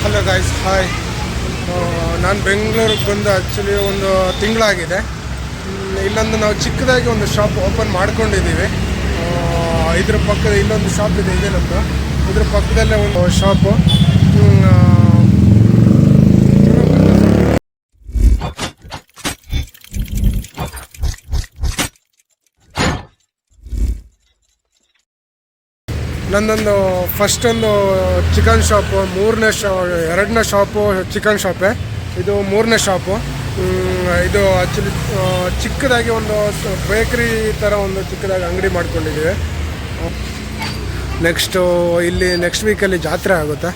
Hello guys, hi. ನಾನು ಬೆಂಗಳೂರಿಗೆ ಬಂದು ಆ್ಯಕ್ಚುಲಿ ಒಂದು ತಿಂಗಳಾಗಿದೆ. ಇಲ್ಲೊಂದು ನಾವು ಚಿಕ್ಕದಾಗಿ ಒಂದು ಶಾಪ್ ಓಪನ್ ಮಾಡ್ಕೊಂಡಿದ್ದೀವಿ. ಇದ್ರ ಪಕ್ಕದ ಇಲ್ಲೊಂದು ಶಾಪ್ ಇದೆ ನಮ್ಮದು. ಇದ್ರ ಪಕ್ಕದಲ್ಲೇ ಒಂದು ಶಾಪು. ನಂದೊಂದು ಫಸ್ಟ್ ಒಂದು ಚಿಕನ್ ಶಾಪು, ಎರಡನೇ ಶಾಪು ಚಿಕನ್ ಶಾಪೇ. ಇದು ಮೂರನೇ ಶಾಪು. ಇದು ಆ್ಯಕ್ಚುಲಿ ಚಿಕ್ಕದಾಗಿ ಒಂದು ಬೇಕ್ರಿ ಥರ ಒಂದು ಚಿಕ್ಕದಾಗಿ ಅಂಗಡಿ ಮಾಡ್ಕೊಂಡಿದ್ದೀವಿ. ನೆಕ್ಸ್ಟ್ ವೀಕಲ್ಲಿ ಜಾತ್ರೆ ಆಗುತ್ತೆ.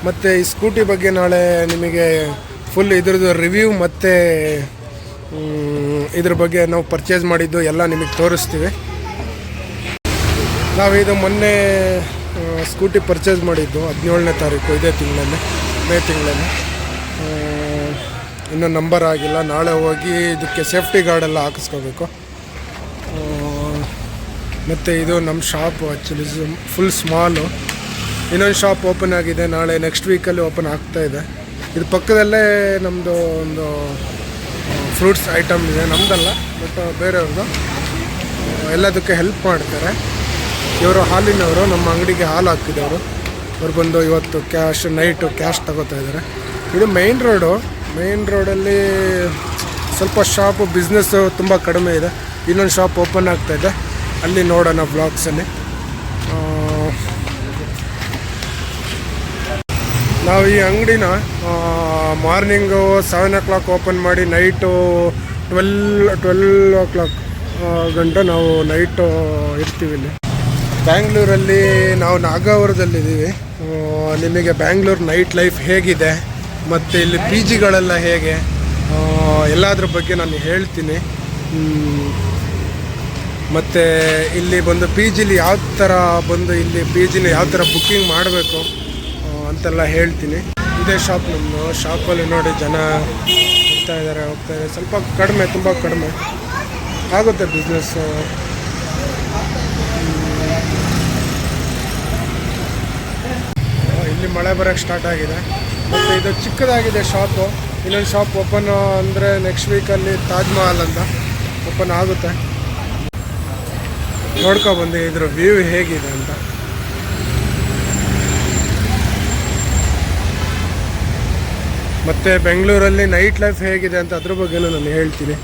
ಮತ್ತು ಈ ಸ್ಕೂಟಿ ಬಗ್ಗೆ ನಾಳೆ ನಿಮಗೆ ಫುಲ್ ಇದ್ರದ್ದು ರಿವ್ಯೂ ಮತ್ತು ಇದ್ರ ಬಗ್ಗೆ ನಾವು ಪರ್ಚೇಸ್ ಮಾಡಿದ್ದು ಎಲ್ಲ ನಿಮಗೆ ತೋರಿಸ್ತೀವಿ. ನಾವಿದು ಮೊನ್ನೆ ಸ್ಕೂಟಿ ಪರ್ಚೇಸ್ ಮಾಡಿದ್ದು 17ನೇ ತಾರೀಕು, ಇದೇ ತಿಂಗಳಲ್ಲಿ, ಮೇ ತಿಂಗಳಲ್ಲಿ. ಇನ್ನೂ ನಂಬರ್ ಆಗಿಲ್ಲ. ನಾಳೆ ಹೋಗಿ ಇದಕ್ಕೆ ಸೇಫ್ಟಿ ಗಾರ್ಡೆಲ್ಲ ಹಾಕಿಸ್ಕೋಬೇಕು. ಮತ್ತು ಇದು ನಮ್ಮ ಶಾಪು ಆ್ಯಕ್ಚುಲಿ ಫುಲ್ ಸ್ಮಾಲು. ಇನ್ನೊಂದು ಶಾಪ್ ಓಪನ್ ಆಗಿದೆ, ನಾಳೆ ನೆಕ್ಸ್ಟ್ ವೀಕಲ್ಲಿ ಓಪನ್ ಆಗ್ತಾಯಿದೆ. ಇದು ಪಕ್ಕದಲ್ಲೇ ನಮ್ಮದು ಒಂದು ಫ್ರೂಟ್ಸ್ ಐಟಮ್ ಇದೆ, ನಮ್ಮದಲ್ಲ ಬಟ್ ಬೇರೆಯವ್ರದ್ದು. ಎಲ್ಲದಕ್ಕೆ ಹೆಲ್ಪ್ ಮಾಡ್ತಾರೆ. ಇವರು ಹಾಲಿನವರು, ನಮ್ಮ ಅಂಗಡಿಗೆ ಹಾಲು ಹಾಕಿದವರು. ಅವ್ರು ಬಂದು ಇವತ್ತು ನೈಟು ಕ್ಯಾಶ್ ತಗೋತಾ ಇದ್ದಾರೆ. ಇದು ಮೇಯ್ನ್ ರೋಡಲ್ಲಿ ಸ್ವಲ್ಪ ಶಾಪು ಬಿಸ್ನೆಸ್ಸು ತುಂಬ ಕಡಿಮೆ ಇದೆ. ಇನ್ನೊಂದು ಶಾಪ್ ಓಪನ್ ಆಗ್ತಾಯಿದೆ, ಅಲ್ಲಿ ನೋಡೋಣ ಬ್ಲಾಗ್ಸಲ್ಲಿ. ನಾವು ಈ ಅಂಗಡಿನ ಮಾರ್ನಿಂಗು 7 o'clock ಓಪನ್ ಮಾಡಿ ನೈಟು 12 o'clock ಗಂಟ ನಾವು ನೈಟು ಇರ್ತೀವಿ ಇಲ್ಲಿ. ಬ್ಯಾಂಗ್ಳೂರಲ್ಲಿ ನಾವು ನಾಗಾವರದಲ್ಲಿದ್ದೀವಿ. ನಿಮಗೆ ಬ್ಯಾಂಗ್ಳೂರು ನೈಟ್ ಲೈಫ್ ಹೇಗಿದೆ ಮತ್ತು ಇಲ್ಲಿ ಪಿ ಜಿಗಳೆಲ್ಲ ಹೇಗೆ, ಎಲ್ಲದ್ರ ಬಗ್ಗೆ ನಾನು ಹೇಳ್ತೀನಿ. ಮತ್ತು ಇಲ್ಲಿ ಬಂದು ಪಿ ಜಿಲಿ ಯಾವ ಥರ ಬಂದು ಇಲ್ಲಿ ಪಿ ಜಿನ ಯಾವ ಥರ ಬುಕ್ಕಿಂಗ್ ಮಾಡಬೇಕು ಅಂತೆಲ್ಲ ಹೇಳ್ತೀನಿ. ಇದೇ ಶಾಪ್ ನಮ್ಮದು. ಶಾಪಲ್ಲಿ ನೋಡಿ ಜನ ಹೋಗ್ತಾ ಇದ್ದಾರೆ. ಸ್ವಲ್ಪ ಕಡಿಮೆ, ತುಂಬ ಕಡಿಮೆ ಆಗುತ್ತೆ ಬಿಸ್ನೆಸ್ಸು. ಇಲ್ಲಿ ಮಳೆ ಬರೋಕ್ಕೆ ಸ್ಟಾರ್ಟ್ ಆಗಿದೆ. ಮತ್ತು ಇದು ಚಿಕ್ಕದಾಗಿದೆ ಶಾಪು. ಇನ್ನೊಂದು ಶಾಪ್ ಓಪನ್ ಅಂದರೆ ನೆಕ್ಸ್ಟ್ ವೀಕಲ್ಲಿ ತಾಜ್ ಮಹಲ್ ಅಂತ ಓಪನ್ ಆಗುತ್ತೆ. ನೋಡ್ಕೊಬಂದು ಇದ್ರ ವ್ಯೂ ಹೇಗಿದೆ ಅಂತ. ಮತ್ತು ಬೆಂಗಳೂರಲ್ಲಿ ನೈಟ್ ಲೈಫ್ ಹೇಗಿದೆ ಅಂತ ಅದ್ರ ಬಗ್ಗೆನೂ ನಾನು ಹೇಳ್ತೀನಿ.